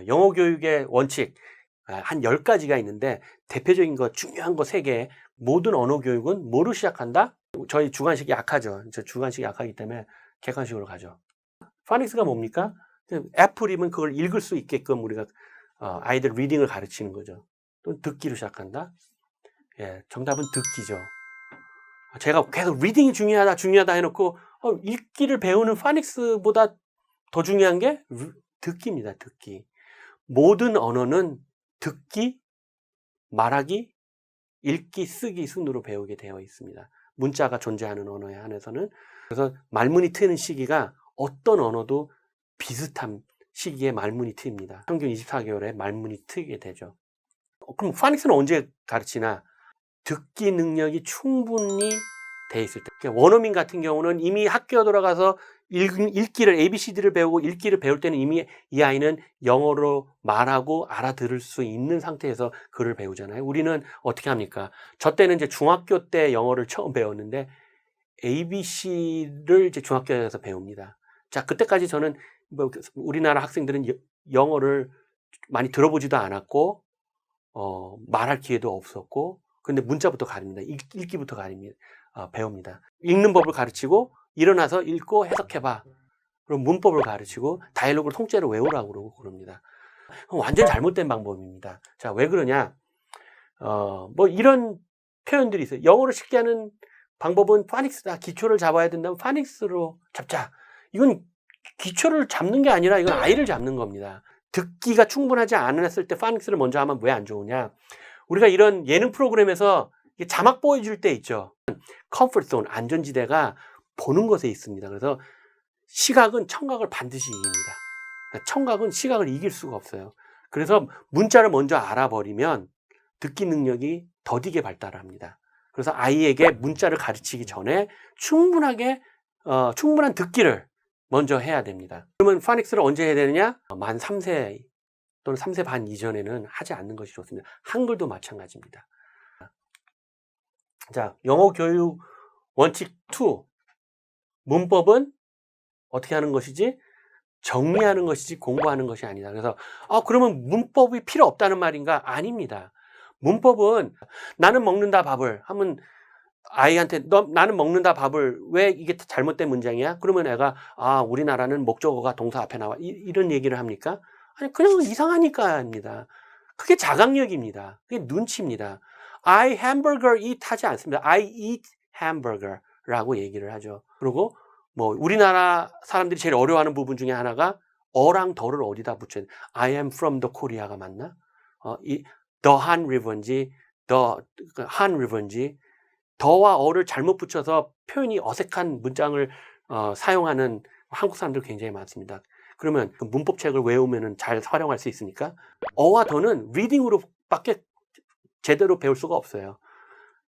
영어 교육의 원칙 한 10가지가 있는데 대표적인 거 중요한 거 3개. 모든 언어 교육은 뭐로 시작한다? 저희 주관식이 약하죠. 저 주관식이 약하기 때문에 객관식으로 가죠. 파닉스가 뭡니까? 애플이면 그걸 읽을 수 있게끔 우리가 아이들 리딩을 가르치는 거죠. 또 듣기로 시작한다? 예, 정답은 듣기죠. 제가 계속 리딩이 중요하다 해놓고 읽기를 배우는 파닉스보다 더 중요한 게 듣기입니다. 듣기. 모든 언어는 듣기, 말하기, 읽기, 쓰기 순으로 배우게 되어 있습니다. 문자가 존재하는 언어에 한해서는. 그래서 말문이 트이는 시기가 어떤 언어도 비슷한 시기에 말문이 트입니다. 평균 24개월에 말문이 트이게 되죠. 그럼 파닉스는 언제 가르치나? 듣기 능력이 충분히 돼 있을 때. 원어민 같은 경우는 이미 학교에 돌아가서 읽기를 ABCD를 배우고 읽기를 배울 때는 이미 이 아이는 영어로 말하고 알아들을 수 있는 상태에서 글을 배우잖아요. 우리는 어떻게 합니까? 저 때는 이제 중학교 때 영어를 처음 배웠는데 ABC를 이제 중학교에서 배웁니다. 자, 그때까지 저는 우리나라 학생들은 영어를 많이 들어보지도 않았고 말할 기회도 없었고, 근데 문자부터 가립니다. 읽기부터 가립니다. 배웁니다. 읽는 법을 가르치고 일어나서 읽고 해석해봐. 그럼 문법을 가르치고 다이얼로그를 통째로 외우라고 그러고 그럽니다. 완전 잘못된 방법입니다. 자, 왜 그러냐? 뭐 이런 표현들이 있어요. 영어를 쉽게 하는 방법은 파닉스다. 기초를 잡아야 된다면 파닉스로 잡자. 이건 기초를 잡는 게 아니라 이건 아이를 잡는 겁니다. 듣기가 충분하지 않았을 때 파닉스를 먼저 하면 왜 안 좋으냐? 우리가 이런 예능 프로그램에서 자막 보여줄 때 있죠. 컴포트 존, 안전지대가 보는 것에 있습니다. 그래서 시각은 청각을 반드시 이깁니다. 청각은 시각을 이길 수가 없어요. 그래서 문자를 먼저 알아버리면 듣기 능력이 더디게 발달합니다. 그래서 아이에게 문자를 가르치기 전에 충분한 듣기를 먼저 해야 됩니다. 그러면 파닉스를 언제 해야 되느냐? 만 3세 또는 3세 반 이전에는 하지 않는 것이 좋습니다. 한글도 마찬가지입니다. 자, 영어 교육 원칙 2. 문법은 어떻게 하는 것이지? 정리하는 것이지 공부하는 것이 아니다. 그래서 그러면 문법이 필요 없다는 말인가? 아닙니다. 문법은 나는 먹는다 밥을 하면 아이한테 나는 먹는다 밥을 왜 이게 잘못된 문장이야? 그러면 애가 우리나라는 목적어가 동사 앞에 나와 이런 얘기를 합니까? 아니 그냥 이상하니까 합니다. 그게 자각력입니다. 그게 눈치입니다. I hamburger eat 하지 않습니다. I eat hamburger라고 얘기를 하죠. 그리고 뭐 우리나라 사람들이 제일 어려워하는 부분 중에 하나가 어랑 더를 어디다 붙여야 돼? I am from the Korea가 맞나? the Han River인지 the Han River인지 더와 어를 잘못 붙여서 표현이 어색한 문장을 사용하는 한국 사람들 굉장히 많습니다. 그러면 그 문법책을 외우면 잘 활용할 수 있으니까 어와 더는 리딩으로밖에 제대로 배울 수가 없어요.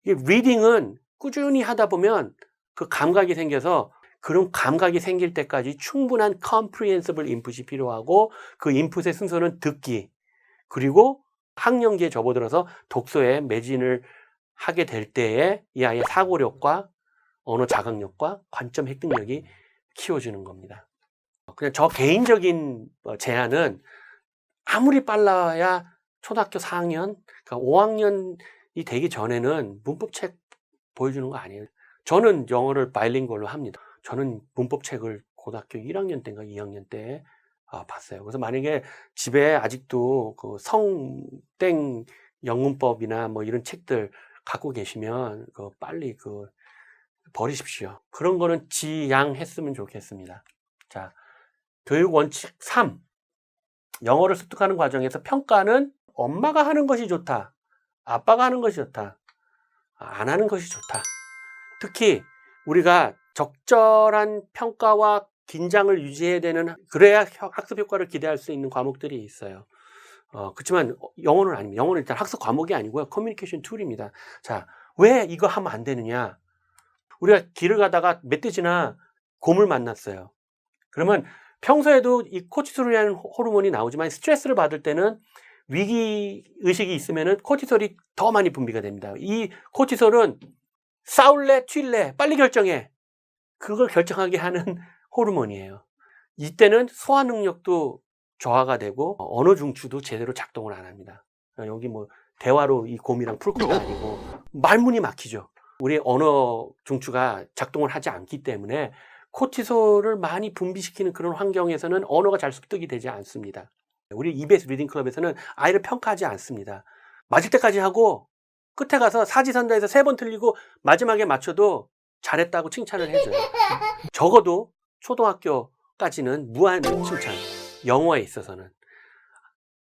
이 리딩은 꾸준히 하다 보면 그 감각이 생겨서 그런 감각이 생길 때까지 충분한 comprehensible input이 필요하고 그 인풋의 순서는 듣기 그리고 학령기에 접어들어서 독서에 매진을 하게 될 때에 이 아이의 사고력과 언어 자각력과 관점 획득력이 키워지는 겁니다. 그냥 저 개인적인 제안은 아무리 빨라야 초등학교 4학년, 그러니까 5학년이 되기 전에는 문법책 보여주는 거 아니에요. 저는 영어를 바이링구얼로 합니다. 저는 문법책을 고등학교 1학년 때인가 2학년 때 봤어요. 그래서 만약에 집에 아직도 그 성땡 영문법이나 뭐 이런 책들 갖고 계시면 빨리 버리십시오. 그런 거는 지양했으면 좋겠습니다. 자, 교육 원칙 3. 영어를 습득하는 과정에서 평가는 엄마가 하는 것이 좋다. 아빠가 하는 것이 좋다. 안 하는 것이 좋다. 특히 우리가 적절한 평가와 긴장을 유지해야 되는 그래야 학습 효과를 기대할 수 있는 과목들이 있어요. 그렇지만 영어는 아닙니다. 영어는 일단 학습 과목이 아니고요. 커뮤니케이션 툴입니다. 자, 왜 이거 하면 안 되느냐? 우리가 길을 가다가 멧돼지나 곰을 만났어요. 그러면 평소에도 이 코티솔이라는 호르몬이 나오지만 스트레스를 받을 때는 위기 의식이 있으면은 코티솔이 더 많이 분비가 됩니다. 이 코티솔은 싸울래, 튈래, 빨리 결정해. 그걸 결정하게 하는 호르몬이에요. 이때는 소화 능력도 저하가 되고 언어 중추도 제대로 작동을 안 합니다. 여기 뭐 대화로 이 곰이랑 풀 것도 아니고 말문이 막히죠. 우리 언어 중추가 작동을 하지 않기 때문에 코티솔을 많이 분비시키는 그런 환경에서는 언어가 잘 습득이 되지 않습니다. 우리 EBS 리딩 클럽에서는 아이를 평가하지 않습니다. 맞을 때까지 하고 끝에 가서 사지선다해서 3번 틀리고 마지막에 맞춰도 잘했다고 칭찬을 해줘요. 적어도 초등학교까지는 무한 칭찬. 영어에 있어서는.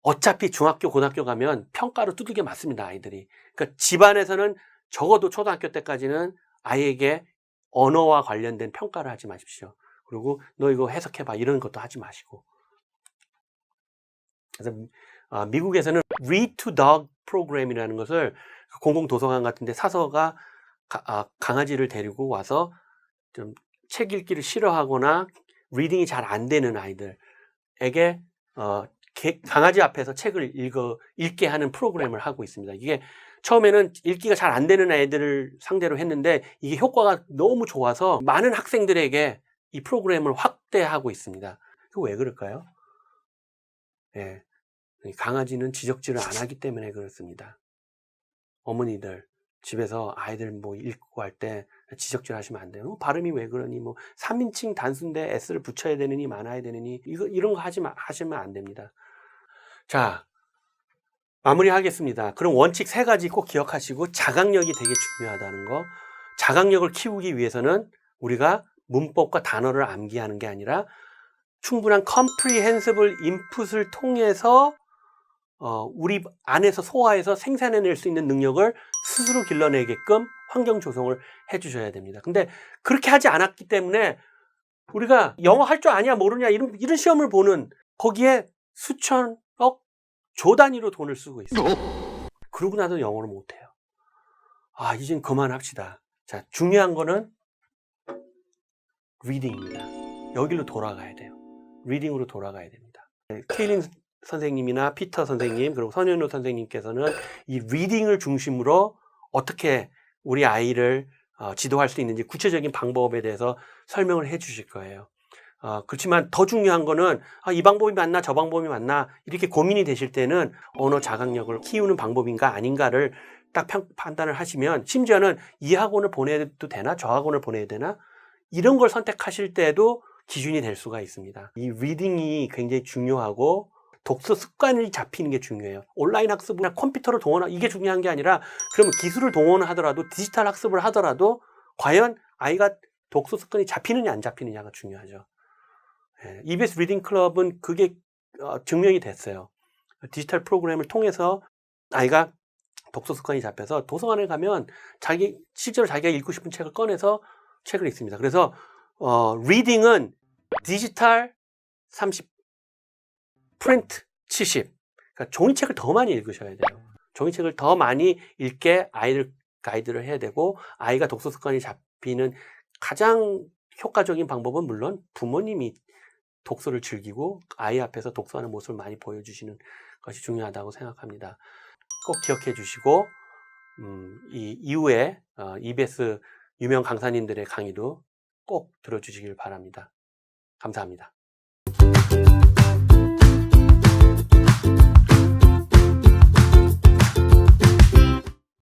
어차피 중학교, 고등학교 가면 평가로 두들겨 맞습니다, 아이들이. 그러니까 집안에서는 적어도 초등학교 때까지는 아이에게 언어와 관련된 평가를 하지 마십시오. 그리고 너 이거 해석해봐 이런 것도 하지 마시고. 그래서 미국에서는 Read to Dog 프로그램이라는 것을 공공도서관 같은 데 사서가 강아지를 데리고 와서 좀 책 읽기를 싫어하거나 리딩이 잘 안 되는 아이들에게 강아지 앞에서 책을 읽게 하는 프로그램을 하고 있습니다. 이게 처음에는 읽기가 잘 안 되는 애들을 상대로 했는데 이게 효과가 너무 좋아서 많은 학생들에게 이 프로그램을 확대하고 있습니다. 그거 왜 그럴까요? 예, 강아지는 지적질을 안 하기 때문에 그렇습니다. 어머니들 집에서 아이들 뭐 읽고 할 때 지적질 하시면 안 돼요. 발음이 왜 그러니, 뭐 3인칭 단수인데 S를 붙여야 되느니 말아야 되느니 이런 거 하시면 안 됩니다. 자, 마무리하겠습니다. 그럼 원칙 3가지 꼭 기억하시고, 자각력이 되게 중요하다는 거. 자각력을 키우기 위해서는 우리가 문법과 단어를 암기하는 게 아니라 충분한 comprehensible input을 통해서 우리 안에서 소화해서 생산해낼 수 있는 능력을 스스로 길러내게끔 환경 조성을 해주셔야 됩니다. 근데 그렇게 하지 않았기 때문에 우리가 영어 할 줄 아냐 모르냐 이런 시험을 보는, 거기에 수천억 조 단위로 돈을 쓰고 있어요. 그러고 나도 영어를 못해요. 이젠 그만합시다. 자, 중요한 거는 리딩입니다. 여기로 돌아가야 돼요. 리딩으로 돌아가야 됩니다. 케일린 선생님이나 피터 선생님, 그리고 선현우 선생님께서는 이 리딩을 중심으로 어떻게 우리 아이를 지도할 수 있는지 구체적인 방법에 대해서 설명을 해 주실 거예요. 그렇지만 더 중요한 거는 이 방법이 맞나 저 방법이 맞나 이렇게 고민이 되실 때는 언어 자각력을 키우는 방법인가 아닌가를 딱 판단을 하시면, 심지어는 이 학원을 보내도 되나 저 학원을 보내야 되나 이런 걸 선택하실 때도 기준이 될 수가 있습니다. 이 리딩이 굉장히 중요하고 독서 습관이 잡히는 게 중요해요. 온라인 학습이나 컴퓨터를 동원하고 이게 중요한 게 아니라, 그러면 기술을 동원하더라도 디지털 학습을 하더라도 과연 아이가 독서 습관이 잡히느냐 안 잡히느냐가 중요하죠. EBS 리딩 클럽은 그게 증명이 됐어요. 디지털 프로그램을 통해서 아이가 독서 습관이 잡혀서 도서관에 가면 실제로 자기가 읽고 싶은 책을 꺼내서 책을 읽습니다. 그래서 리딩은 디지털 30, 프린트 70. 그러니까 종이책을 더 많이 읽으셔야 돼요. 종이책을 더 많이 읽게 아이들 가이드를 해야 되고, 아이가 독서 습관이 잡히는 가장 효과적인 방법은 물론 부모님이 독서를 즐기고 아이 앞에서 독서하는 모습을 많이 보여주시는 것이 중요하다고 생각합니다. 꼭 기억해 주시고, 이 이후에 EBS 유명 강사님들의 강의도 꼭 들어주시길 바랍니다. 감사합니다.